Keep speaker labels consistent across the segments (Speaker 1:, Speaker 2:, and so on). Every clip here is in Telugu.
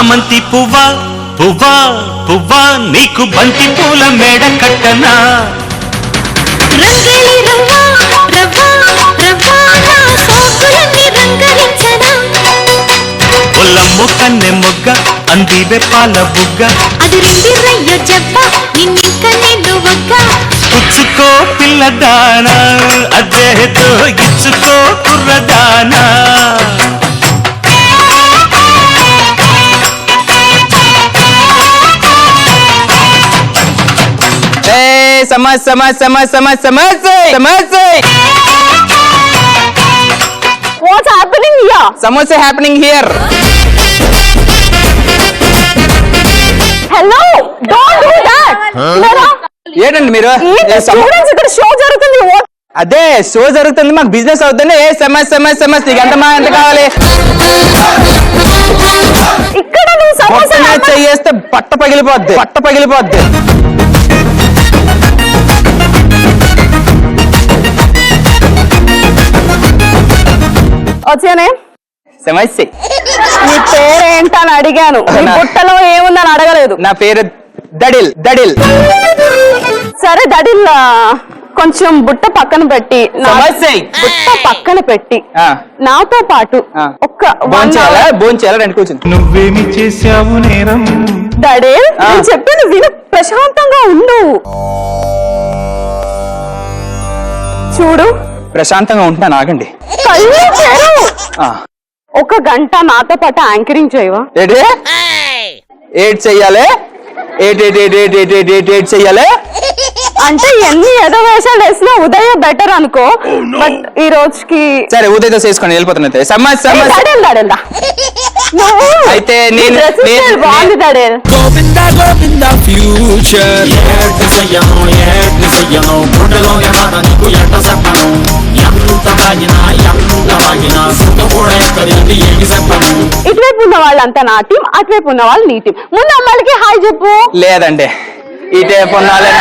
Speaker 1: చామంతి పువ్వా పువ్వా పువ్వా నీకు బంతి పూల మేడ కట్టనా
Speaker 2: రంగేలి రవ్వా రవ్వా రవ్వా నా సోకులన్నీ రంగరించనా
Speaker 1: ఒల్లమ్ము కన్నె మొగ్గ అందివే పాల బుగ్గ
Speaker 2: అది రింగిరయ్యో జబ్బ నిన్నింక నేను వగ్గ
Speaker 1: పుచ్చుకో పిల్లదానా అదేదో ఇచ్చుకో కుర్రదానా
Speaker 3: సమస్య
Speaker 4: What's happening here?
Speaker 3: సమస్య happening here.
Speaker 4: Hello, don't do that.
Speaker 3: ఏంటండి మీరు
Speaker 4: స్టూడెంట్స్ ఇక్కడ షో జరుగుతుంది.
Speaker 3: అదే షో జరుగుతుంది, మాకు బిజినెస్ అవుతుంది. ఏ సమస్య ఎంతమా ఎంత కావాలి?
Speaker 4: ఇక్కడ నువ్వు సమస్య
Speaker 3: చేస్తే పట్ట పగిలిపోద్ది.
Speaker 4: వచ్చానే
Speaker 3: సమస్య.
Speaker 4: నీ పేరేంటని అడిగాను, నీ బుట్టలో ఏముందని అడగలేదు.
Speaker 3: నా పేరు దడిల్.
Speaker 4: సరే దడిల్, కొంచెం బుట్ట పక్కన పెట్టి బుట్ట పక్కన పెట్టి నాతో పాటు ఒక్క
Speaker 3: భోంచేయాలని కూర్చుంది.
Speaker 1: నువ్వేమి చేశావు నేరం
Speaker 4: దడిల్, నేను చెప్పేది విను, ప్రశాంతంగా ఉండు. చూడు,
Speaker 3: ప్రశాంతంగా ఉంటున్నాను, ఆగండి.
Speaker 4: కళ్ళు తెరు. ఒక గంట నాతో పాటు యాంకరింగ్ చేయవా?
Speaker 3: ఏడ్ చెయ్యాలి
Speaker 4: అంటే ఎన్ని ఎదవేషాలు వేసినా ఉదయం బెటర్ అనుకో, బట్ ఈ రోజుకి
Speaker 3: సరే ఉదయం చేసుకొని వెళ్ళిపోతున్నా. సమస్య అయితే
Speaker 4: బాగుంది దడేల్.
Speaker 5: గోవింద ఫ్యూచర్
Speaker 4: ఇటువైపు ఉన్న వాళ్ళంతా నా టీం, అటువైపు ఉన్న వాళ్ళు నీ టీం. ముందు అమ్మాయిలకి హాయ్ చెప్పు.
Speaker 3: లేదండి, ఇటువైపు ఉన్న వాళ్ళే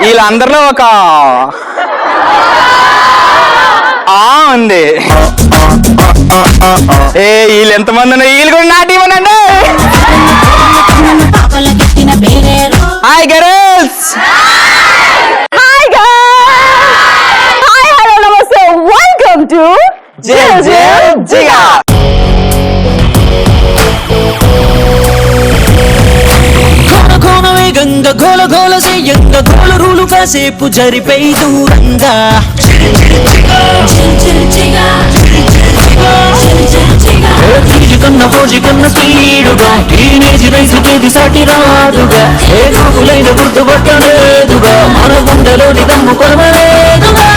Speaker 3: వీళ్ళందరిలో ఒక ఉంది. వీళ్ళు ఎంతమంది ఉన్నారు? వీళ్ళు కూడా నా టీం అనండి. Hi girls.
Speaker 4: హలో నమస్తే, వెల్కమ్ టు జిగా.
Speaker 5: వేగంగా గోల చెయ్యంగా గోలరులు కాసేపు జరిపై దూరంగా కన్నా ఫోజి కన్నా స్పీడుగా టీనేజ్ రైసు చేతి సాటి రాదుగా ఏ కాపులైన గుర్తుపట్టలేదుగా మన గుండెలోని దమ్ము కొనలేదుగా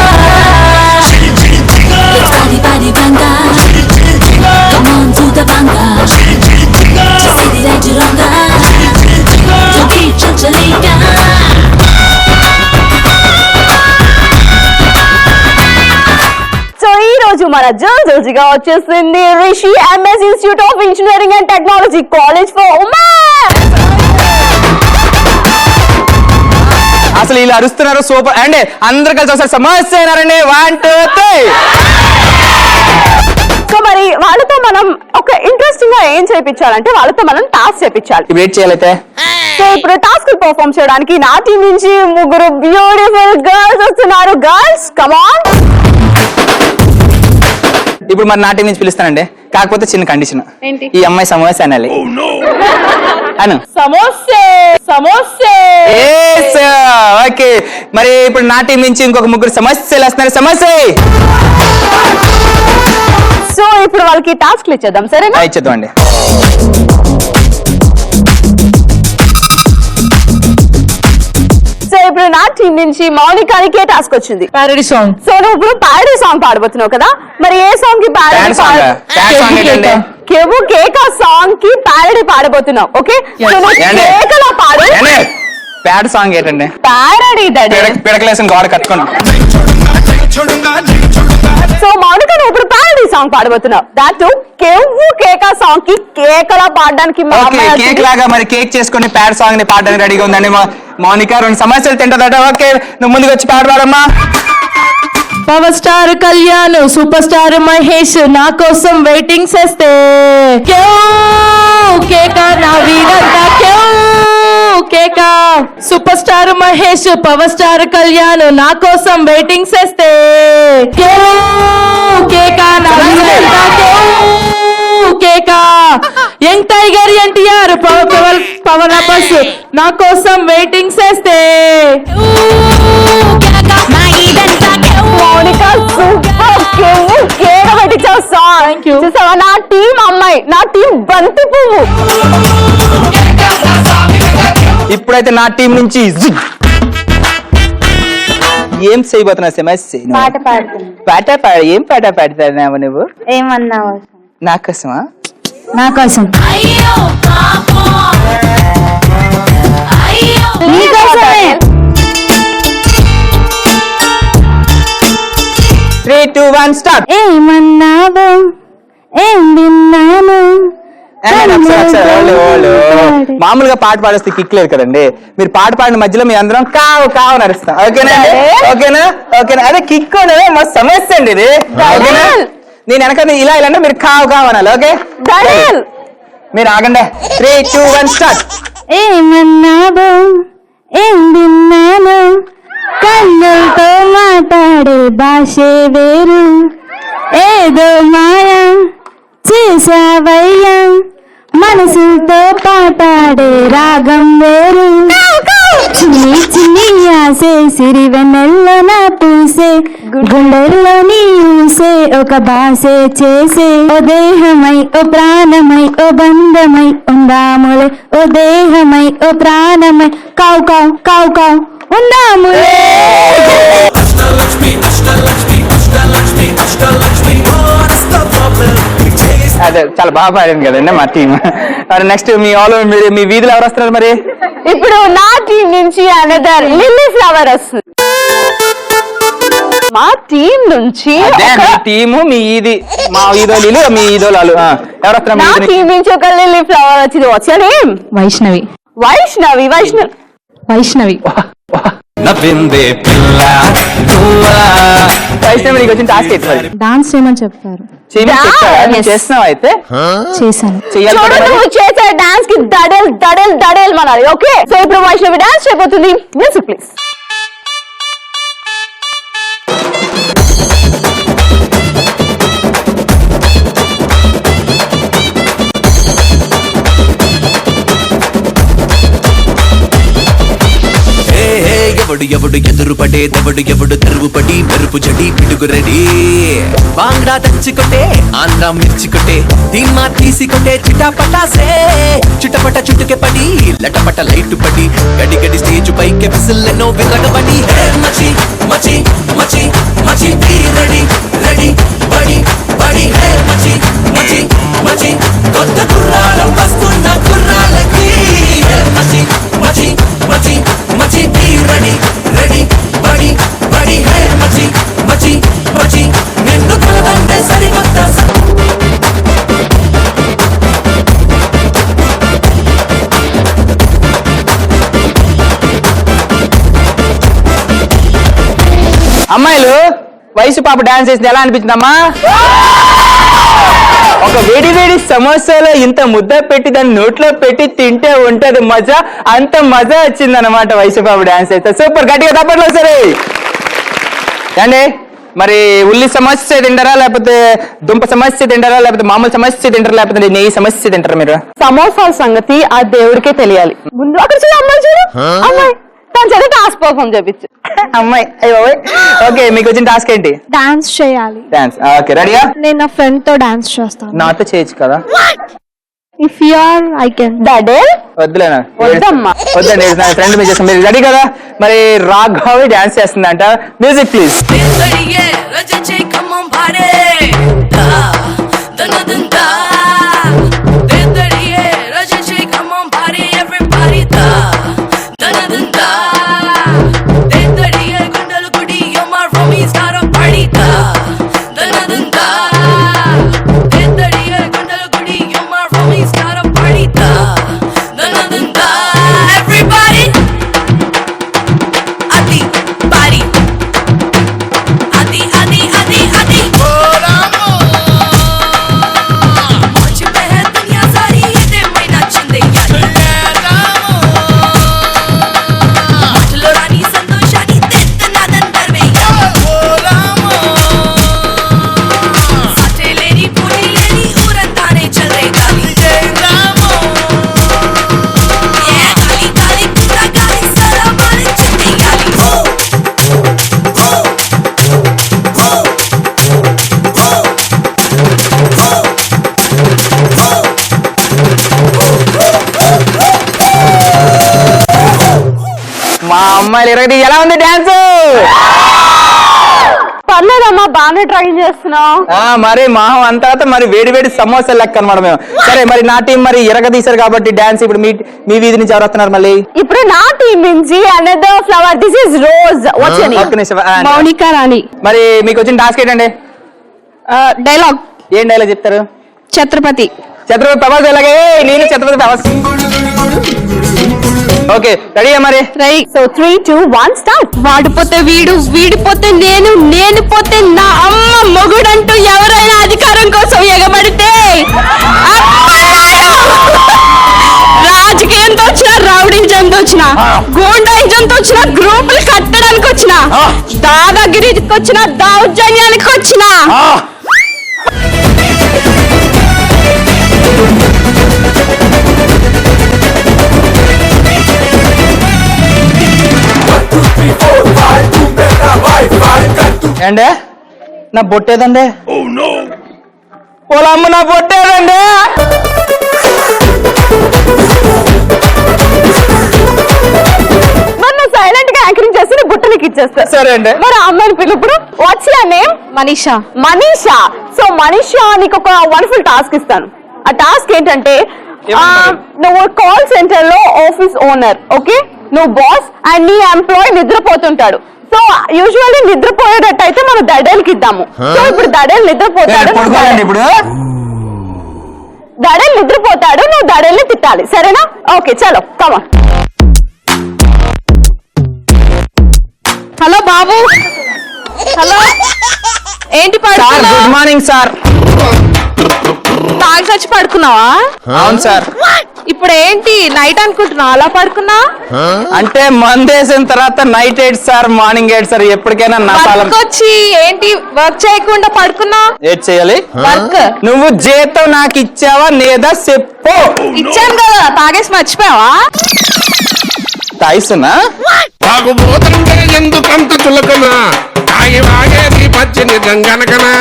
Speaker 4: సో ఈ రోజు మన జల్జల్జీగా వచ్చేసింది Rishi MS institute of engineering and technology college for women.
Speaker 3: అసలు వీళ్ళు అరుస్తున్నారు, సూపర్ అండి. అందరు కలిసి ఒకసారి సమస్య అయినారండి. 1 2 3.
Speaker 4: సో మరి వాళ్ళతో మనం ఒక ఇంట్రెస్టింగ్ గా ఏం చేయించాలంటే వాళ్ళతో మనం టాస్క్ చేయించాలి.
Speaker 3: వెయిట్ చేయాలైతే.
Speaker 4: సో ఇప్పుడు టాస్క్ పర్ఫార్మ్ చేయడానికి నా టీం నుంచి 3 బ్యూటిఫుల్ గర్ల్స్ వస్తున్నారు. Girls come on.
Speaker 3: ఇప్పుడు మరి నా టీం నుంచి పిలుస్తానండి, కాకపోతే చిన్న కండిషన్. ఈ అమ్మాయి సమస్య అనాలి. అను ఓకే. మరి ఇప్పుడు నా టీం నుంచి ఇంకొక 3 సమస్యలు వస్తున్నారు. సమస్య.
Speaker 4: సో ఇప్పుడు వాళ్ళకి టాస్క్లు ఇచ్చేద్దాం, సరేనా?
Speaker 3: ఇచ్చేద్దాం అండి.
Speaker 4: సో ఇప్పుడు నా టీం నుంచి మౌనికానికి టాస్క్ వచ్చింది, ప్యారడీ సాంగ్. సో నువ్వు ఇప్పుడు ప్యారడీ సాంగ్ పాడబోతున్నావు కదా, మరి ఏ సాంగ్ కి ప్యారడీ కేకా సాంగ్ కి ప్యారడీ పాడబోతున్నావు. ఓకే, కేకలా పాడు.
Speaker 3: ప్యాడ్ సాంగ్ ఏంటండి?
Speaker 4: ప్యారడీ
Speaker 3: పిడకలేసిన గోడ కట్టుకోండి.
Speaker 4: సో మౌనిక నువ్వు ఇప్పుడు ప్యారడీ సాంగ్ పాడబోతున్నావు. దాట్ కేకా సాంగ్ కి కేకలా పాడడానికి
Speaker 3: కేక్ లాగా మరి కేక్ చేసుకుని ప్యాడ్ సాంగ్ ని పాడడానికి రెడీగా ఉందండి మౌనిక. 2 సమస్యలు తింటదట. ఓకే, నువ్వు ముందుకు వచ్చి పాడమ్మా.
Speaker 6: Power star Kalyan super star Mahesh నా కోసం వెయిటింగ్ చేస్తే కేకా నా వీరంతా కేకా super star Mahesh power star Kalyan నా కోసం వెయిటింగ్ చేస్తే కేకా నా వీరంతా కేకా యంగ్ టైగర్ ఎన్టీఆర్ పవర్ బస్ నా కోసం వెయిటింగ్ చేస్తే
Speaker 4: మౌనిక సూపర్ కేక పెట్టించావు సాంగ్ చూసావా నా టీం అమ్మాయి నా టీం బంతి పువ్వు
Speaker 3: ఇప్పుడైతే నా టీం నుంచి ఏం చేయబోతున్నా సమస్య పాట పాడు ఏం పాట పాడుతున్నావు నువ్వు
Speaker 4: ఏమన్నావు
Speaker 3: నా కోసమా
Speaker 4: నా కోసం నీకోసమే
Speaker 3: 3, 2, 1 స్టార్ట్.
Speaker 4: ఏమన్నావు ఏం విన్నాను
Speaker 3: మామూలుగా పాట పాడేస్తే కిక్ లేదు కదండి, మీరు పాట పాడిన మధ్యలో మీ అందరం కావు కావు నడుస్తాం. ఓకేనా ఓకేనా ఓకేనా అదే కిక్ మా సమస్య అండి ఇది. ఓకేనా నేను వెనక ఇలా ఇలా అంటే మీరు కావు కావు అనాలి. ఓకే మీరు ఆగండి. 3, 2, 1 స్టార్ట్.
Speaker 4: ఏమన్నావు ఏం విన్నాను కన్నులతో మాట్లాడే భాషే వేరు ఏదో మాయా చేసావయ్యా మనసుతో పాటాడే రాగం వేరు చిన్ని చిన్ని ఆసే సిరివెన్నెల్లో నా పూసే గుండెల్లో నీ ఊసే ఒక బాసే చేసే ఓ దేహమై ఓ ప్రాణమై ఓ బంధమై ఉందాములే ఓ దేహమై ఓ ప్రాణమై కావు కావు కావు కావు ఉందాములే.
Speaker 3: అదే చాలా బాగా పాడాను కదండి మా టీం. మరి నెక్స్ట్ మీ ఆల్ మీరు మీ వీధిలో ఎవరు వస్తున్నారు మరి?
Speaker 4: ఇప్పుడు నా టీం నుంచి అనదర్ లిల్లీ ఫ్లవర్ వస్తుంది. మా టీం నుంచి
Speaker 3: టీము మీ ఈది మా ఈదోలీలు మీ ఈదోలాలు ఎవరు వస్తున్నారు?
Speaker 4: నా టీం నుంచి ఒక లిల్లీ ఫ్లవర్ వచ్చింది. వచ్చే
Speaker 6: వైష్ణవి
Speaker 4: వైష్ణవి వైష్ణవి
Speaker 6: వైష్ణవి
Speaker 1: నవ్విందే పిల్ల
Speaker 3: వైష్ణవి నీకు వచ్చిన టాస్క్ ఏంటి?
Speaker 6: డాన్స్ చేయమని చెప్పారు.
Speaker 3: చేస్తున్నావు అయితే
Speaker 6: చేశాను.
Speaker 4: చూడు నువ్వు చేసే డాన్స్ కి దడేల్ దడేల్ దడేల్ మనాలి. ఓకే సో ఇప్పుడు వైష్ణవి డాన్స్ చేయబోతుంది. Music please.
Speaker 5: ఎవడు ఎవడు ఎదురు పడే దవడు ఎవడు తెరువు పడి మెరుపు జడి పిడుగు రెడీ బాంగ్డా దంచుకొట్టే ఆంధ్ర మిర్చికొట్టే ధీమా తీసికొట్టే చిటా పటాసే చిటపట చుట్టుకే పడి లటపట లైట్ పడి గడి గడి స్టేజ్ పైకి విసిల్లెన్నో విరగబడి మచి మచి మచి మచి రెడీ రెడీ బడి బడి హే మచి మచి మచి కొత్త కుర్రాలు వస్తున్న కుర్రాలకి మచి మచి మచి మచి రెడీ రెడీ బడి బడి హే మచి మచి మచి నిన్ను కొలవంటే సరికొత్త
Speaker 3: అమ్మాయిలు వయసు పాప డాన్స్ చేసింది ఎలా అనిపించిందమ్మా? ఒక వేడి వేడి సమోసాలో ఇంత ముద్ద పెట్టి దాన్ని నోట్లో పెట్టి తింటే ఉంటది మజా, అంత మజా వచ్చింది అనమాట వయసు పాప డాన్స్ అయితే. సూపర్, గట్టిగా తప్పట్లో సరే అండి. మరి ఉల్లి సమస్య తింటారా, లేకపోతే దుంప సమస్య తింటారా, లేకపోతే మామూలు సమస్య తింటారా, లేకపోతే నెయ్యి సమస్య తింటారా మీరు?
Speaker 4: సమోసాల సంగతి ఆ దేవుడికే తెలియాలి. ముందు అక్కడ చూడు అమ్మాయి, చూడు అమ్మాయి తను చదివి టాస్క్ పర్ఫార్మ్ చేపించు.
Speaker 3: అమ్మాయి అయ్యో. ఓకే, మీకు వచ్చిన టాస్క్ ఏంటి?
Speaker 6: డాన్స్ చేయాలి.
Speaker 3: డాన్స్. ఓకే, రెడీగా?
Speaker 6: నేను నా ఫ్రెండ్ తో డాన్స్ చేస్తాను.
Speaker 3: నాతో చేయొచ్చు కదా?
Speaker 6: If you are I can.
Speaker 4: దడేల్
Speaker 3: వద్దులేనా?
Speaker 4: వద్దమ్మా.
Speaker 3: వద్దండి, నా ఫ్రెండ్ మీరు చేస్తాం. మీరు రెడీ కదా? మరి రాఘవి డాన్స్ చేస్తుందంట. Music please.
Speaker 5: Adi
Speaker 3: అమ్మాయిలు ఇరగది. ఎలా ఉంది డాన్స్?
Speaker 4: పర్లేదమ్మా, బాగానే ట్రై చేస్తున్నావు.
Speaker 3: మరి మాహం అంతా మరి వేడి వేడి సమోసాలు లెక్క అనమాట మేము. సరే మరి నా టీం మరి ఇరగదీశారు కాబట్టి డాన్స్ ఇప్పుడు మీ వీధి నుంచి ఎవరు వస్తున్నారు మళ్ళీ?
Speaker 4: ఇప్పుడు నా టీం నుంచి another flower. This is rose.
Speaker 6: Mounika Rani.
Speaker 3: మరి మీకు వచ్చిన టాస్క్ ఏంటండి?
Speaker 6: డైలాగ్.
Speaker 3: ఏం డైలాగ్ చెప్తారు?
Speaker 6: ఛత్రపతి
Speaker 3: ప్రభాస్. ఎలాగే నేను ఛత్రపతి ప్రభాస్. ఓకే రెడీయా మరి?
Speaker 4: So 3, 2, 1 start.
Speaker 6: వాడిపోతే వీడు, వీడిపోతే నేను, నేను పోతే నా అమ్మ మొగుడంటూ ఎవరైనా అధికారం కోసం ఎగబడితే రాజకీయంతో వచ్చినా, రౌడీజంతో వచ్చినా, గూండాయిజంతో వచ్చినా, గ్రూపులు కట్టడానికి వచ్చినా, దాదాగిరికి వచ్చినా, దౌర్జన్యానికి వచ్చినా
Speaker 3: ఏండే నా బొట్టేదండి? ఓలమ్మ నా బొట్టేదండి?
Speaker 4: సైలెంట్ గా యాంకరింగ్ చేస్తే బుట్టనికి ఇచ్చేస్తా.
Speaker 3: సరే అండి.
Speaker 4: మరి ఆ అమ్మాయిని పిలుపుడు. What's your name?
Speaker 6: Manisha.
Speaker 4: Manisha. So Manisha నీకు ఒక వండర్ఫుల్ టాస్క్ ఇస్తాను. ఆ టాస్క్ ఏంటంటే నువ్వు కాల్ సెంటర్ లో ఆఫీస్ ఓనర్, ఓకే? నువ్వు బాస్ అండ్ నీ ఎంప్లాయీ నిద్రపోతుంటాడు. సో యూజువల్లీ నిద్రపోయేటట్టు అయితే మనం దడేలకి ఇద్దాము. సో ఇప్పుడు దడేలు నిద్రపోతాడు,
Speaker 3: ఇప్పుడు
Speaker 4: దడేలు నిద్రపోతాడు, నువ్వు దడేల్ని తిట్టాలి. సరేనా? ఓకే చలో కమా.
Speaker 6: హలో బాబు. హలో ఏంటి పడుకున్నావు?
Speaker 3: Good morning sir.
Speaker 6: తాగి వచ్చి పడుకున్నావా?
Speaker 3: అవును సార్.
Speaker 6: ఇప్పుడు ఏంటి నైట్ అనుకుంటున్నావు అలా పడుకున్నా?
Speaker 3: అంటే మందేసిన తర్వాత నైట్ 8 సార్, మార్నింగ్ 8 సార్. ఎప్పటికైనా నా కాలం
Speaker 6: వచ్చి ఏంటి వర్క్ చేయకుండా పడుకున్నా?
Speaker 3: ఏం చేయాలి?
Speaker 6: వర్క్.
Speaker 3: నువ్వు జీతం నాకు ఇచ్చావా లేదా చెప్పు.
Speaker 6: ఇచ్చాను కదా, తాగేసి మర్చిపోయావా?
Speaker 3: తాయిస్తున్నా?
Speaker 7: తాగుబోతుంటే ఎందుకంత చులకనా? తాగి వాగేది పచ్చని గంగనకనా?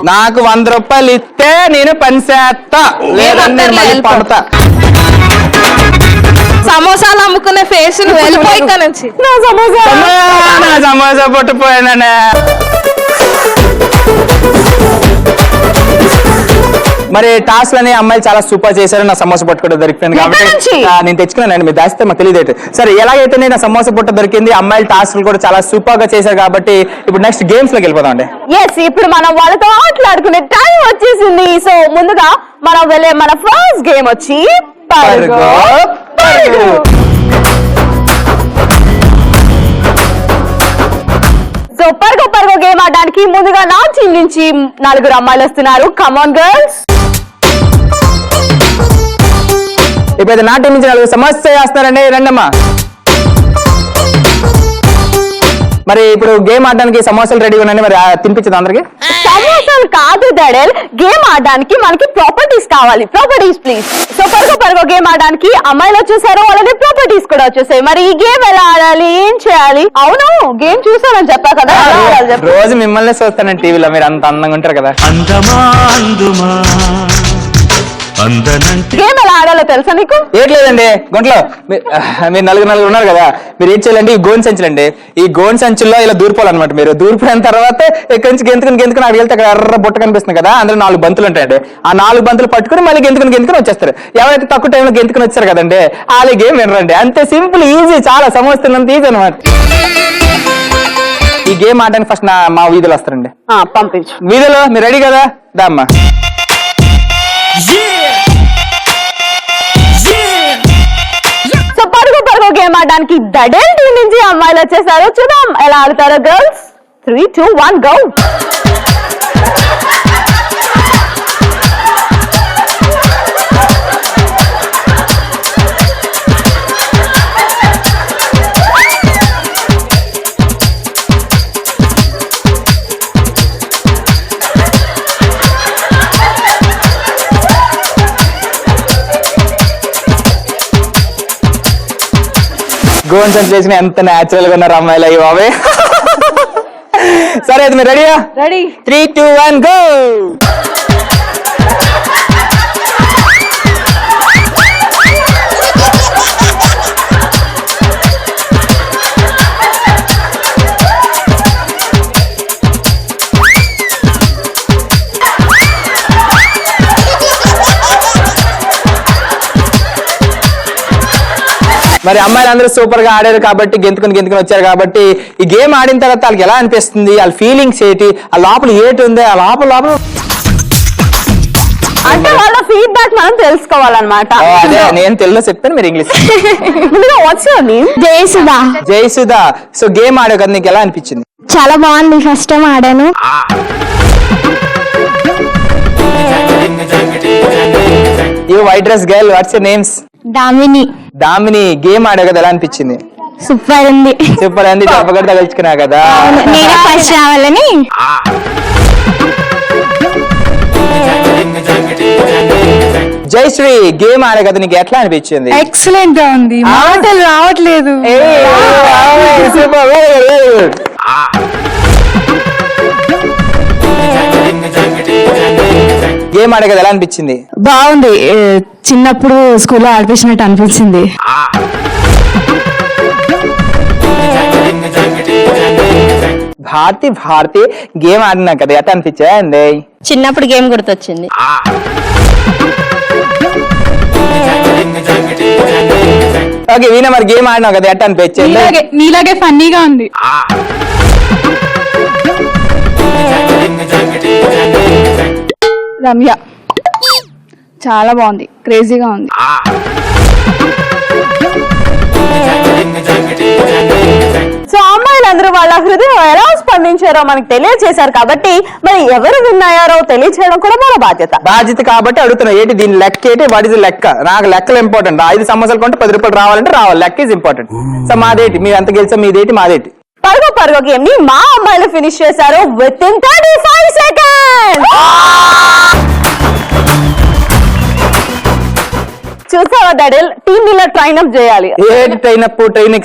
Speaker 3: నాకు 100 రూపాయలు ఇస్తే నేను పని చేస్తా, లేదంటే మళ్ళీ పడతా.
Speaker 6: సమోసాలు అమ్ముకునే ఫేస్ వెళ్ళిపోయి ఇక్కడ నుంచి.
Speaker 3: నా సమోసా పట్టుపోయానే. మరి టాస్క్ అని అమ్మాయిలు చాలా సూపర్ చేశారు. నా సమోసా పట్టుకోవడం దొరికింది కాబట్టి నేను తెచ్చుకున్నాను. మీరు దాస్తే మాకు తెలియదు. సరే ఎలాగైతే నా సమోసా పుట్ట దొరికింది, అమ్మాయిల టాస్క్లు కూడా చాలా సూపర్ గా చేశారు కాబట్టి ఇప్పుడు నెక్స్ట్ గేమ్స్ లోకి వెళ్ళిపోదాం అండి.
Speaker 4: ఎస్, ఇప్పుడు మనం వాళ్ళతో ఆటలాడుకునే టైం వచ్చేసింది. సో ముందుగా మనం వెళ్ళే మన ఫస్ట్ గేమ్ వచ్చి పరుగు పరుగు. సో పరుగు పరుగు గేమ్ ఆడడానికి ముందుగా నా టీం నుంచి 4 అమ్మాయిలు వస్తున్నారు. కమాన్ గర్ల్స్.
Speaker 3: ఇప్పుడు నా టీం నుంచి 4 సమస్య చేస్తారండి. రండమ్మా. మరి ఇప్పుడు గేమ్ ఆడడానికి సమోసాలు రెడీగా ఉన్నాయి. మరి తినిపించదు అందరికి?
Speaker 4: సమోసాలు కాదు దడేల్, గేమ్ ఆడడానికి మనకి ప్రాపర్టీస్ కావాలి. Properties please. సో పరుగు పరుగు గేమ్ ఆడడానికి అమ్మాయిలు వచ్చేసారు, అలాగే ప్రాపర్టీస్ కూడా వచ్చేసాయి. మరి ఈ గేమ్ ఎలా ఆడాలి, ఏం చేయాలి? అవును గేమ్ చూసానని చెప్పా కదా,
Speaker 3: రోజు మిమ్మల్ని చూస్తాను టీవీలో. మీరు అంత అందంగా ఉంటారు కదా.
Speaker 4: గేమ్ ఎలా ఆడాలో తెలుసా నీకు?
Speaker 3: ఏట్లేదండి గుంట్లో మీరు 4 ఉన్నారు కదా. మీరు ఏం చేయాలండి, ఈ గోన్ సంచులండి, ఈ గోన్ సంచుల్లో ఇలా దూరిపోవాలన్నమాట. మీరు దూరిపోయిన తర్వాత ఇక్కడి నుంచి గెంతుకుని అక్కడికి వెళ్తే అక్కడ ఎర్ర బుట్ట కనిపిస్తుంది కదా, అందులో 4 బంతులు ఉంటాయండి. ఆ 4 బంతులు పట్టుకుని మళ్ళీ గెంతుకుని వచ్చేస్తారు. ఎవరైతే తక్కువ టైంలో గెంతుకుని వచ్చారు కదండి, వాళ్ళ గేమ్ వినరండి. అంతే సింపుల్, ఈజీ, చాలా సమస్యలంత ఈజీ అనమాట. ఈ గేమ్ ఆడడానికి ఫస్ట్ మా వీధిలో వస్తారండి.
Speaker 4: పంపించు.
Speaker 3: వీధిలో మీరు రెడీ కదా? దామ్మా.
Speaker 4: సో పరుగు పరుగు గేమ్ ఆడడానికి దడేల్ టీం నుంచి అమ్మాయిలు వచ్చేసారు. చూద్దాం ఎలా ఆడుతారో. Girls 3, 2, 1 go.
Speaker 3: గోన్ సంచి చేసిన ఎంత న్యాచురల్ గా ఉన్నారు అమ్మాయిలు. అయ్యి బాబే. సరే అయితే మీరు రెడీయా?
Speaker 6: రెడీ.
Speaker 3: 3, 2, 1 గో. మరి అమ్మాయిలు అందరూ సూపర్ గా ఆడారు కాబట్టి గెంతుకుని వచ్చారు కాబట్టి ఈ గేమ్ ఆడిన తర్వాత వాళ్ళకి ఎలా అనిపిస్తుంది, వాళ్ళ ఫీలింగ్స్ ఏంటి, ఆ లోపల ఏంటి ఉంది, ఆ లోపల
Speaker 4: అంటే వాళ్ళ ఫీడ్బ్యాక్ మనం తెలుసుకోవాలన్నమాట.
Speaker 3: అదే నేను తెలుగులో చెప్తాను, మీరు English.
Speaker 4: What's your name?
Speaker 2: Jayasudha.
Speaker 3: Jayasudha. So game ఆడావు కదా, నీకు ఎలా అనిపించింది?
Speaker 2: చాలా బాగుంది. ఫస్ట్ టైం ఆడాను.
Speaker 3: You white dress girl, what's your names?
Speaker 2: Damini.
Speaker 3: Damini. Game ఆడావు కదా, ఎలా అనిపించింది?
Speaker 2: సూపర్ ఉంది.
Speaker 3: సూపర్ అంది. చెప్పగడ తగల్చుకున్నా కదా.
Speaker 2: నేనే ఫస్ట్ రావాలని.
Speaker 3: జయశ్రీ, గేమ్ ఆడే కదా, నీకు ఎట్లా అనిపించింది?
Speaker 6: ఎక్సలెంట్ గా ఉంది. మాటలు రావట్లేదు.
Speaker 3: గేమ్ ఆడే కదా, ఎలా అనిపించింది?
Speaker 6: బాగుంది. చిన్నప్పుడు స్కూల్లో ఆడిపించినట్టు అనిపించింది.
Speaker 3: భారతి గేమ్ ఆడినా కదా, ఎట్లా అనిపించా?
Speaker 2: చిన్నప్పుడు గేమ్ గుర్తొచ్చింది.
Speaker 3: ఓకే వీణ, మరి గేమ్ ఆడినావు కదా, ఎట్లా అనిపించింది?
Speaker 6: నీలాగే ఫన్నీగా ఉంది. రమ్య చాలా బాగుంది, క్రేజీగా ఉంది.
Speaker 4: సో అమ్మాయిలందరూ వాళ్ళ హృదయం ఎలా స్పందించారో మనకు తెలియజేశారు కాబట్టి మరి ఎవరు విన్నాయారో తెలియచేయడం కూడా మన బాధ్యత
Speaker 3: కాబట్టి అడుగుతున్నా, ఏంటి దీని లెక్క ఏంటి, వాట్ ఇస్ లెక్క? నాకు లెక్కలు ఇంపార్టెంట్. 5 సమస్యలు కొంటే 10 రూపాయలు రావాలంటే రావాలి, లెక్క ఇస్ ఇంపార్టెంట్. సో మాదేటి, మీరు ఎంత గెలిచా మీదేటి, మాదేటి.
Speaker 4: పరుగు గేమ్ ని మా అమ్మాయిలు ఫినిష్ చేశారు విత్ ఇన్ 35 seconds. చూసావా దడిల్, టీమ్ ఇలా ట్రైన్ అప్ చేయాలి.
Speaker 3: ఏంటి ట్రైన్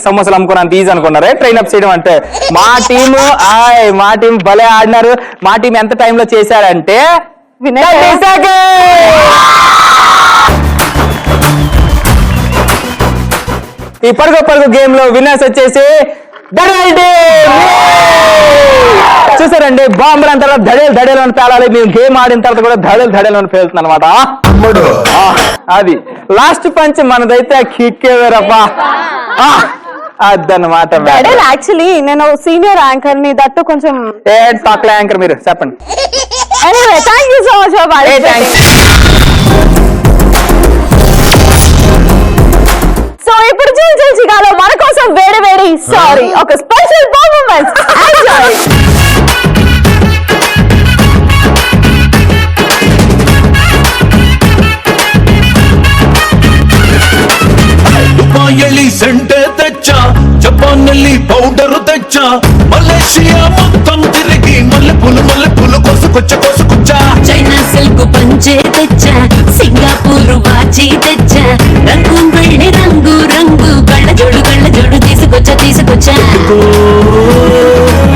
Speaker 3: సమస్యలు అమ్ముకున్నాను తీసి అనుకున్నారే ట్రైన్ అప్ చేయడం అంటే? మా టీం భలే ఆడినారు. మా టీం ఎంత టైంలో చేశారంటే ఈ పరుగు గేమ్ లో విన్నర్స్ వచ్చేసి చూసారండి. బాంబర్ అంతా ధడేలు అని పేలాలి. మేము గేమ్ ఆడిన తర్వాత కూడా ధడేలు అని పేలుతుంది అనమాట. అది లాస్ట్ పంచ్ మనదైతే కిక్కే వేరప్పా. అదన్నమాట.
Speaker 4: యాక్చువల్లీ నేను సీనియర్ యాంకర్ ని, దట్టు కొంచెం
Speaker 3: టాక్ల యాంకర్ మీరు చెప్పండి.
Speaker 4: Anyway thank you so much. So ఇప్పుడు చిగాలో మన కోసం వేడి ఒక స్పెషల్ పర్ఫార్మెన్స్.
Speaker 8: ದುಬಾಯಲ್ಲಿ ಸೆಂಟೆ ತೆಚ್ಚ, ಜಪಾನ್ನಲ್ಲಿ ಪೌಡರ್ ತೆಚ್ಚ, ಮಲೇಷಿಯಾ మొత్తం తిరిగి మల్లెపూలు కోసుకొచ్చ.
Speaker 9: చైనా సిల్క్ పంచే తెచ్చా, సింగపూర్ వాచి తెచ్చా, రంగు వెళ్ళి రంగు కళ్ళ జోడు తీసుకొచ్చా.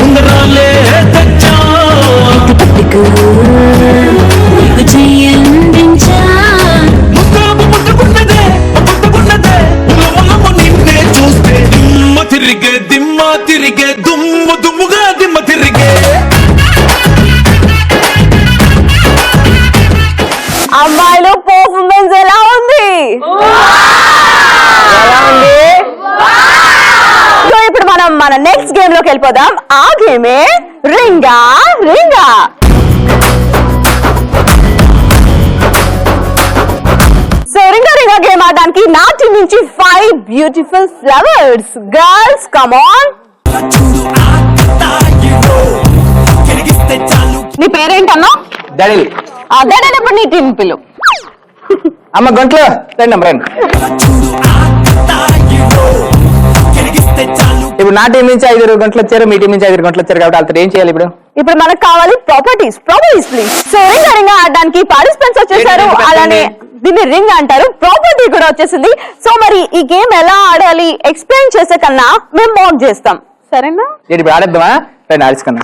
Speaker 8: ఉంగరాలే తెచ్చా,
Speaker 9: నీకు చెయ్యందించా.
Speaker 8: ముట్టుకున్నదే నిన్నే చూస్తే దిమ్మ తిరిగే దుమ్ముగా దిమ్మ తిరిగే.
Speaker 4: అమ్మాయిలు పర్ఫార్మెన్స్ ఎలా ఉంది? సో ఇప్పుడు మనం మన నెక్స్ట్ గేమ్ లోకి వెళ్ళిపోదాం. ఆ గేమే రింగా. సో రింగా గేమ్ ఆడడానికి నా టీం నుంచి 5 beautiful flowers. Girls come on. నీ పేరేంటన్నా?
Speaker 3: దడిల్.
Speaker 4: దడిల్. ఇప్పుడు నీ టీం పిలు.
Speaker 3: అమ్మ గంటలు రండి. ఇప్పుడు నా టీం నుంచి 5 గంటలు వచ్చారు, మీ టీం నుంచి 5 గంటలు వచ్చారు కాబట్టి వాళ్ళతో ఏం చేయాలి ఇప్పుడు?
Speaker 4: ఇప్పుడు మనకు కావాలి ప్రాపర్టీస్ ప్లీజ్. సో రింగా ఆడడానికి పార్టిసిపెంట్స్ వచ్చేసారు. అలానే దీన్ని రింగ్ అంటారు. ప్రాపర్టీ కూడా వచ్చేసింది. సో మరి ఈ గేమ్ ఎలా ఆడాలి ఎక్స్ప్లెయిన్ చేసే కన్నా మేము మాక్ చేస్తాం, సరేనా?
Speaker 3: ఇప్పుడు ఆడేద్దామా? రండి ఆడుచుకున్నా.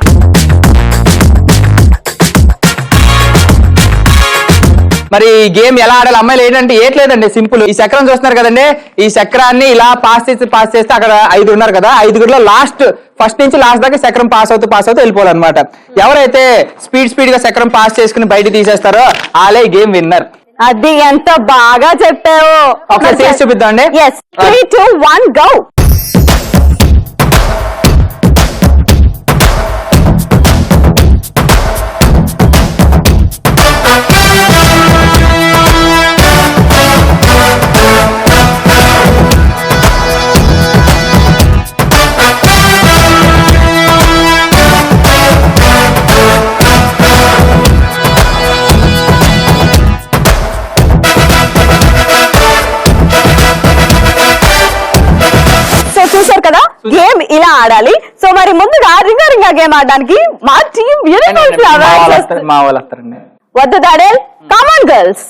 Speaker 3: మరి ఈ గేమ్ ఎలా ఆడాలి? అమ్మాయిలు ఏంటంటే ఏట్లేదండి, సింపుల్. ఈ చక్రం చూస్తున్నారు కదండి, ఈ చక్రాన్ని ఇలా పాస్ చేస్తే అక్కడ 5 ఉన్నారు కదా, 5గురిలో ఫస్ట్ నుంచి లాస్ట్ దాకా చక్రం పాస్ అవుతూ వెళ్ళిపోవాలన్నమాట. ఎవరైతే స్పీడ్ గా చక్రం పాస్ చేసుకుని బయట తీసేస్తారో వాళ్ళే గేమ్ విన్నర్.
Speaker 4: అది ఎంత బాగా చెప్పావు.
Speaker 3: ఒకసారి చేసి చూపిద్దాం అండి.
Speaker 4: Yes. 3, 2, 1 go. చూసారు కదా గేమ్ ఇలా ఆడాలి. సో మరి ముందుగా రింగా గేమ్ ఆడడానికి మా టీం
Speaker 3: మా వాళ్ళు వస్తారండి.
Speaker 4: వద్దు దాడేల్, కమాన్ గర్ల్స్.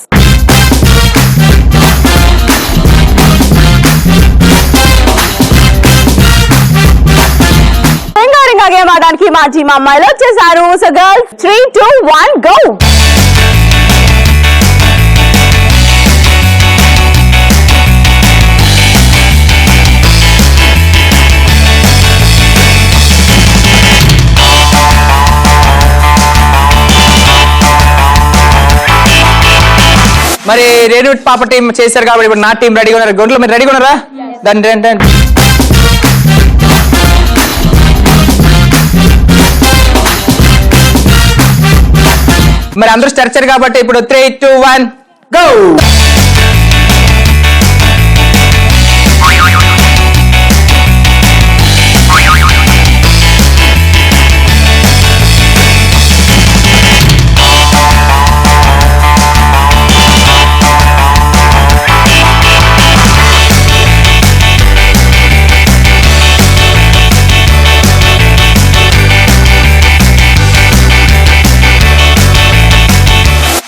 Speaker 4: రింగా గేమ్ ఆడడానికి మా టీం అమ్మాయిలు వచ్చేసారు. So girls 3, 2, 1 go.
Speaker 3: మరి రేణు పాప టీం చేశారు కాబట్టి ఇప్పుడు నా టీం రెడీగా ఉన్నారు. గొంతులు మీరు రెడీగా ఉన్నారా? దాన్ని మరి అందరూ స్ట్రక్చర్ కాబట్టి ఇప్పుడు 3, 2, 1 గో.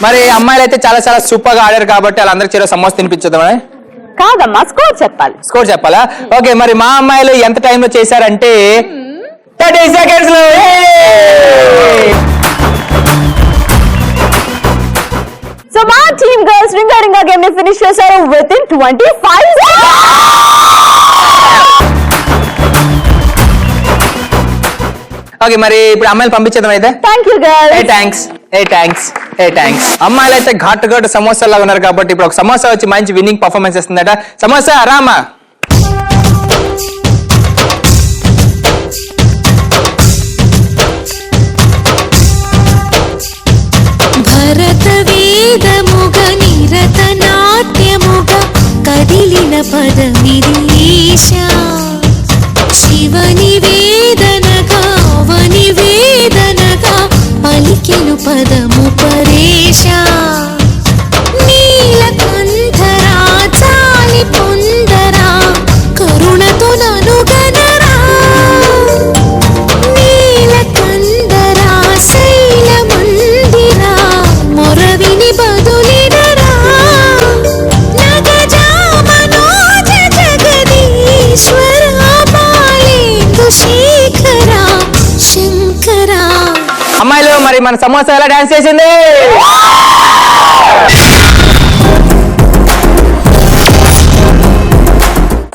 Speaker 3: మరి అమ్మాయిలు అయితే చాలా చాలా సూపర్ గా ఆడారు కాబట్టి వాళ్ళందరికీ చిన్న సమోసా తినిపించదామని.
Speaker 4: కాదమ్మా, స్కోర్ చెప్పాలి.
Speaker 3: స్కోర్ చెప్పాలా? ఓకే, మరి మా అమ్మాయిలు ఎంత టైంలో చేశారంటే 30 seconds లో.
Speaker 4: సో మా టీమ్ గర్ల్స్ రింగా గేమ్ ని ఫినిష్ చేశారు విత్ ఇన్ 25 seconds.
Speaker 3: ఓకే, మరి ఇప్పుడు అమ్మాయిలు పంపించేద్దాం అయితే.
Speaker 4: Thank you girls.
Speaker 3: థ్యాంక్స్. అమ్మాయిలు అయితే ఘాటు సమోసా లాగా ఉన్నారు కాబట్టి ఇప్పుడు ఒక సమోసా వచ్చి మంచి విన్నింగ్ పర్ఫార్మెన్స్ ఇస్తుందట. సమోసా రామా.
Speaker 9: భరత వేదముగ నిరత నాట్యముగ కదిలిన పదమిరీశా శివని వేదనగా వని వేదనగా పలికెను పదము పరేశా నీలకంఠరా చాలి పొందరా కరుణతో ననుగనరా నీలకందరా శైల మందిరా మొరవిని బదులినరా నగజా మనోజ జగదీశ్వరా పాలేందు శేఖరా శంకరా.
Speaker 3: అమ్మాయిలు మరి మన సమోసా ఎలా డాన్స్ చేసింది?